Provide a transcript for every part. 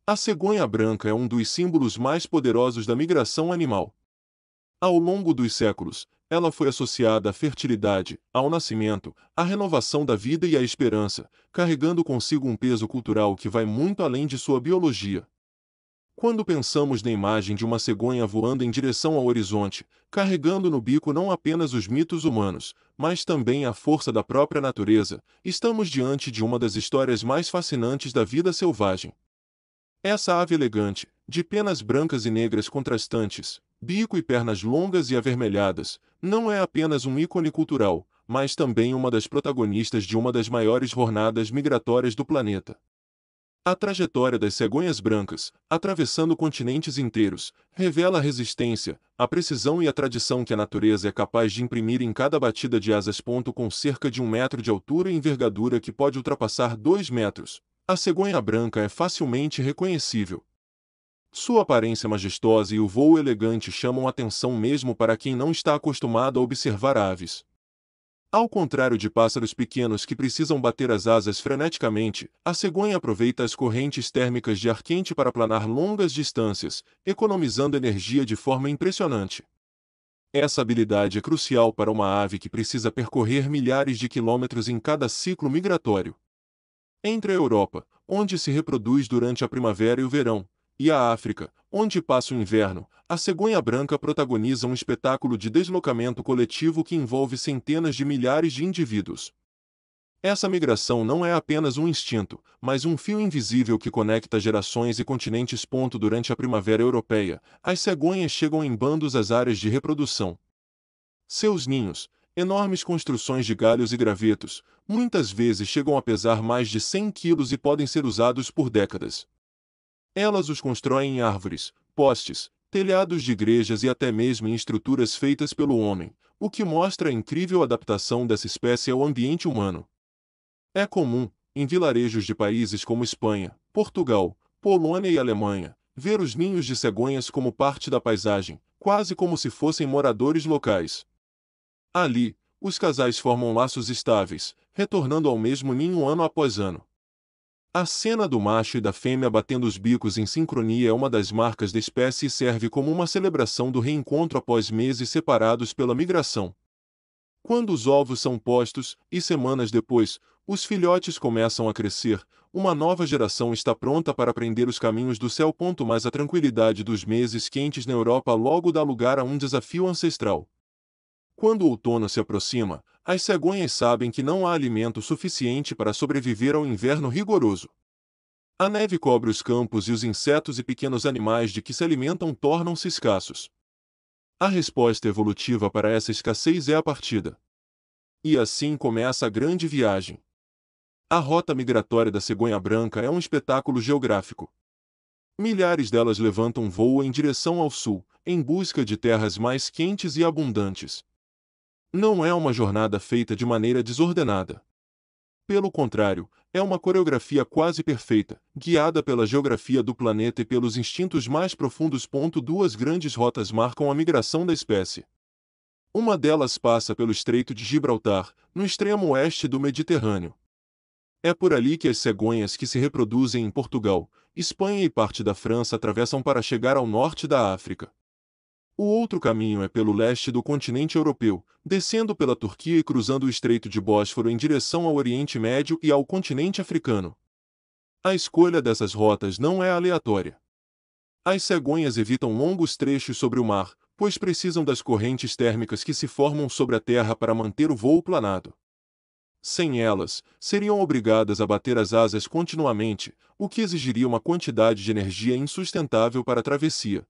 A cegonha branca é um dos símbolos mais poderosos da migração animal. Ao longo dos séculos, ela foi associada à fertilidade, ao nascimento, à renovação da vida e à esperança, carregando consigo um peso cultural que vai muito além de sua biologia. Quando pensamos na imagem de uma cegonha voando em direção ao horizonte, carregando no bico não apenas os mitos humanos, mas também a força da própria natureza, estamos diante de uma das histórias mais fascinantes da vida selvagem. Essa ave elegante, de penas brancas e negras contrastantes, bico e pernas longas e avermelhadas, não é apenas um ícone cultural, mas também uma das protagonistas de uma das maiores jornadas migratórias do planeta. A trajetória das cegonhas brancas, atravessando continentes inteiros, revela a resistência, a precisão e a tradição que a natureza é capaz de imprimir em cada batida de asas. Com cerca de 1 metro de altura e envergadura que pode ultrapassar 2 metros, a cegonha branca é facilmente reconhecível. Sua aparência majestosa e o voo elegante chamam atenção mesmo para quem não está acostumado a observar aves. Ao contrário de pássaros pequenos que precisam bater as asas freneticamente, a cegonha aproveita as correntes térmicas de ar quente para planar longas distâncias, economizando energia de forma impressionante. Essa habilidade é crucial para uma ave que precisa percorrer milhares de quilômetros em cada ciclo migratório. Entre a Europa, onde se reproduz durante a primavera e o verão, e a África, onde passa o inverno, a cegonha branca protagoniza um espetáculo de deslocamento coletivo que envolve centenas de milhares de indivíduos. Essa migração não é apenas um instinto, mas um fio invisível que conecta gerações e continentes. Durante a primavera europeia, as cegonhas chegam em bandos às áreas de reprodução. Seus ninhos, enormes construções de galhos e gravetos, muitas vezes chegam a pesar mais de 100 quilos e podem ser usados por décadas. Elas os constroem em árvores, postes, telhados de igrejas e até mesmo em estruturas feitas pelo homem, o que mostra a incrível adaptação dessa espécie ao ambiente humano. É comum, em vilarejos de países como Espanha, Portugal, Polônia e Alemanha, ver os ninhos de cegonhas como parte da paisagem, quase como se fossem moradores locais. Ali, os casais formam laços estáveis, retornando ao mesmo ninho ano após ano. A cena do macho e da fêmea batendo os bicos em sincronia é uma das marcas da espécie e serve como uma celebração do reencontro após meses separados pela migração. Quando os ovos são postos, e semanas depois, os filhotes começam a crescer, uma nova geração está pronta para aprender os caminhos do céu. Mas a tranquilidade dos meses quentes na Europa logo dá lugar a um desafio ancestral. Quando o outono se aproxima, as cegonhas sabem que não há alimento suficiente para sobreviver ao inverno rigoroso. A neve cobre os campos e os insetos e pequenos animais de que se alimentam tornam-se escassos. A resposta evolutiva para essa escassez é a partida. E assim começa a grande viagem. A rota migratória da cegonha branca é um espetáculo geográfico. Milhares delas levantam voo em direção ao sul, em busca de terras mais quentes e abundantes. Não é uma jornada feita de maneira desordenada. Pelo contrário, é uma coreografia quase perfeita, guiada pela geografia do planeta e pelos instintos mais profundos. Duas grandes rotas marcam a migração da espécie. Uma delas passa pelo Estreito de Gibraltar, no extremo oeste do Mediterrâneo. É por ali que as cegonhas que se reproduzem em Portugal, Espanha e parte da França atravessam para chegar ao norte da África. O outro caminho é pelo leste do continente europeu, descendo pela Turquia e cruzando o Estreito de Bósforo em direção ao Oriente Médio e ao continente africano. A escolha dessas rotas não é aleatória. As cegonhas evitam longos trechos sobre o mar, pois precisam das correntes térmicas que se formam sobre a terra para manter o voo planado. Sem elas, seriam obrigadas a bater as asas continuamente, o que exigiria uma quantidade de energia insustentável para a travessia.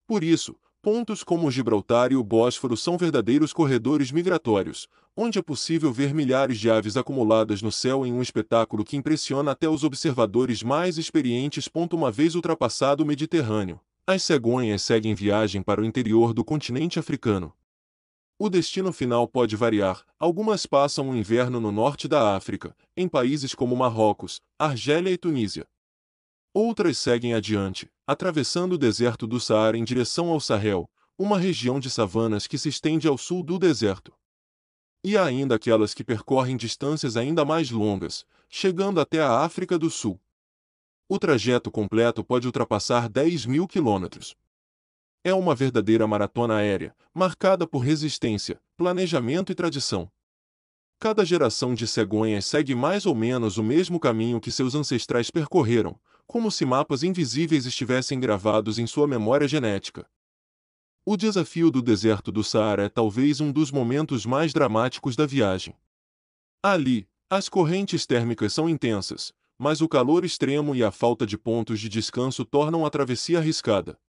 Por isso, pontos como Gibraltar e o Bósforo são verdadeiros corredores migratórios, onde é possível ver milhares de aves acumuladas no céu em um espetáculo que impressiona até os observadores mais experientes. Uma vez ultrapassado o Mediterrâneo, as cegonhas seguem viagem para o interior do continente africano. O destino final pode variar, algumas passam o inverno no norte da África, em países como Marrocos, Argélia e Tunísia. Outras seguem adiante, atravessando o deserto do Saara em direção ao Sahel, uma região de savanas que se estende ao sul do deserto. E há ainda aquelas que percorrem distâncias ainda mais longas, chegando até a África do Sul. O trajeto completo pode ultrapassar 10.000 quilômetros. É uma verdadeira maratona aérea, marcada por resistência, planejamento e tradição. Cada geração de cegonhas segue mais ou menos o mesmo caminho que seus ancestrais percorreram, como se mapas invisíveis estivessem gravados em sua memória genética. O desafio do deserto do Saara é talvez um dos momentos mais dramáticos da viagem. Ali, as correntes térmicas são intensas, mas o calor extremo e a falta de pontos de descanso tornam a travessia arriscada.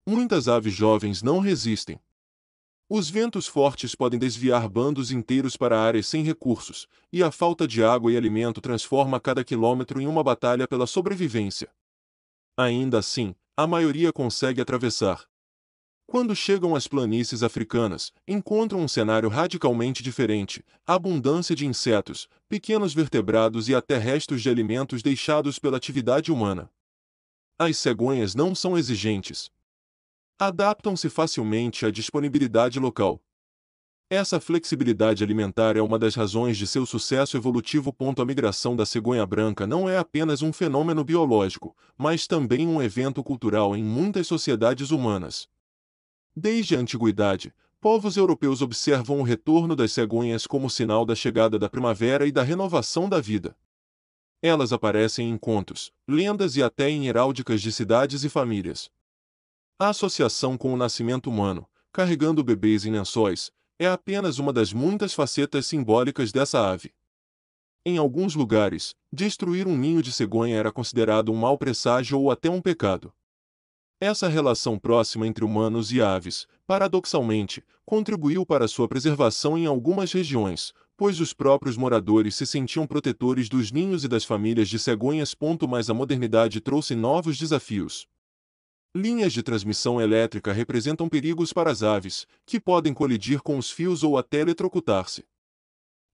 Muitas aves jovens não resistem. Os ventos fortes podem desviar bandos inteiros para áreas sem recursos, e a falta de água e alimento transforma cada quilômetro em uma batalha pela sobrevivência. Ainda assim, a maioria consegue atravessar. Quando chegam às planícies africanas, encontram um cenário radicalmente diferente: abundância de insetos, pequenos vertebrados e até restos de alimentos deixados pela atividade humana. As cegonhas não são exigentes. Adaptam-se facilmente à disponibilidade local. Essa flexibilidade alimentar é uma das razões de seu sucesso evolutivo. A migração da cegonha branca não é apenas um fenômeno biológico, mas também um evento cultural em muitas sociedades humanas. Desde a antiguidade, povos europeus observam o retorno das cegonhas como sinal da chegada da primavera e da renovação da vida. Elas aparecem em contos, lendas e até em heráldicas de cidades e famílias. A associação com o nascimento humano, carregando bebês em lençóis, é apenas uma das muitas facetas simbólicas dessa ave. Em alguns lugares, destruir um ninho de cegonha era considerado um mau presságio ou até um pecado. Essa relação próxima entre humanos e aves, paradoxalmente, contribuiu para sua preservação em algumas regiões, pois os próprios moradores se sentiam protetores dos ninhos e das famílias de cegonhas. Mas a modernidade trouxe novos desafios. Linhas de transmissão elétrica representam perigos para as aves, que podem colidir com os fios ou até eletrocutar-se.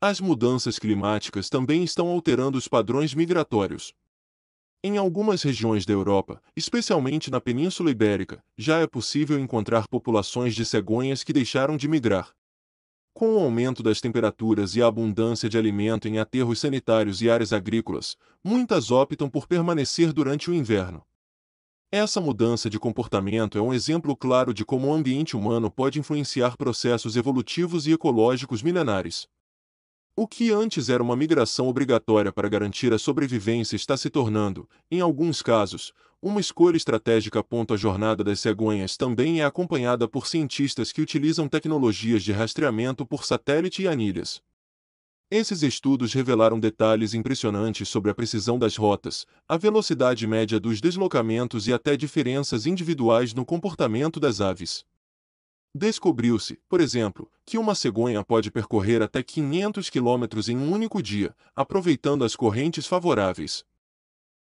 As mudanças climáticas também estão alterando os padrões migratórios. Em algumas regiões da Europa, especialmente na Península Ibérica, já é possível encontrar populações de cegonhas que deixaram de migrar. Com o aumento das temperaturas e a abundância de alimento em aterros sanitários e áreas agrícolas, muitas optam por permanecer durante o inverno. Essa mudança de comportamento é um exemplo claro de como o ambiente humano pode influenciar processos evolutivos e ecológicos milenares. O que antes era uma migração obrigatória para garantir a sobrevivência está se tornando, em alguns casos, uma escolha estratégica. A jornada das cegonhas também é acompanhada por cientistas que utilizam tecnologias de rastreamento por satélite e anilhas. Esses estudos revelaram detalhes impressionantes sobre a precisão das rotas, a velocidade média dos deslocamentos e até diferenças individuais no comportamento das aves. Descobriu-se, por exemplo, que uma cegonha pode percorrer até 500 quilômetros em um único dia, aproveitando as correntes favoráveis.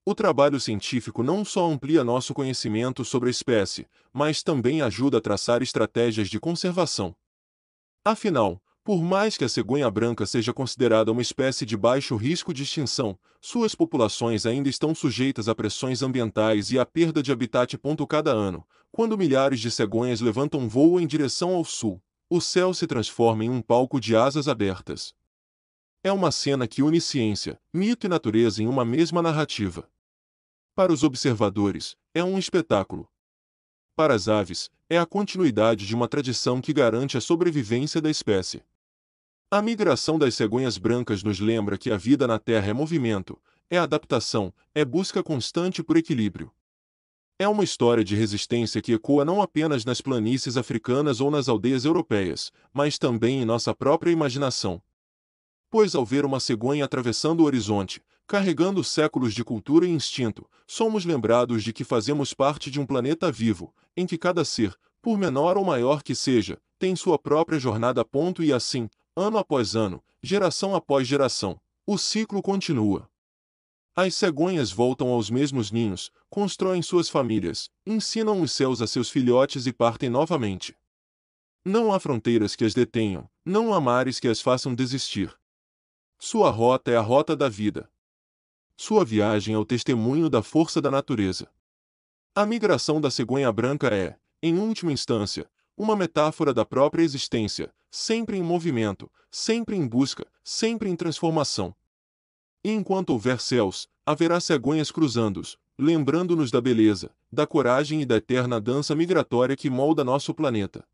O trabalho científico não só amplia nosso conhecimento sobre a espécie, mas também ajuda a traçar estratégias de conservação. Afinal, por mais que a cegonha branca seja considerada uma espécie de baixo risco de extinção, suas populações ainda estão sujeitas a pressões ambientais e à perda de habitat. Cada ano, quando milhares de cegonhas levantam voo em direção ao sul, o céu se transforma em um palco de asas abertas. É uma cena que une ciência, mito e natureza em uma mesma narrativa. Para os observadores, é um espetáculo. Para as aves, é a continuidade de uma tradição que garante a sobrevivência da espécie. A migração das cegonhas brancas nos lembra que a vida na Terra é movimento, é adaptação, é busca constante por equilíbrio. É uma história de resistência que ecoa não apenas nas planícies africanas ou nas aldeias europeias, mas também em nossa própria imaginação. Pois ao ver uma cegonha atravessando o horizonte, carregando séculos de cultura e instinto, somos lembrados de que fazemos parte de um planeta vivo, em que cada ser, por menor ou maior que seja, tem sua própria jornada. E assim, ano após ano, geração após geração, o ciclo continua. As cegonhas voltam aos mesmos ninhos, constroem suas famílias, ensinam os céus a seus filhotes e partem novamente. Não há fronteiras que as detenham, não há mares que as façam desistir. Sua rota é a rota da vida. Sua viagem é o testemunho da força da natureza. A migração da cegonha branca é, em última instância, uma metáfora da própria existência, sempre em movimento, sempre em busca, sempre em transformação. E enquanto houver céus, haverá cegonhas cruzando-os, lembrando-nos da beleza, da coragem e da eterna dança migratória que molda nosso planeta.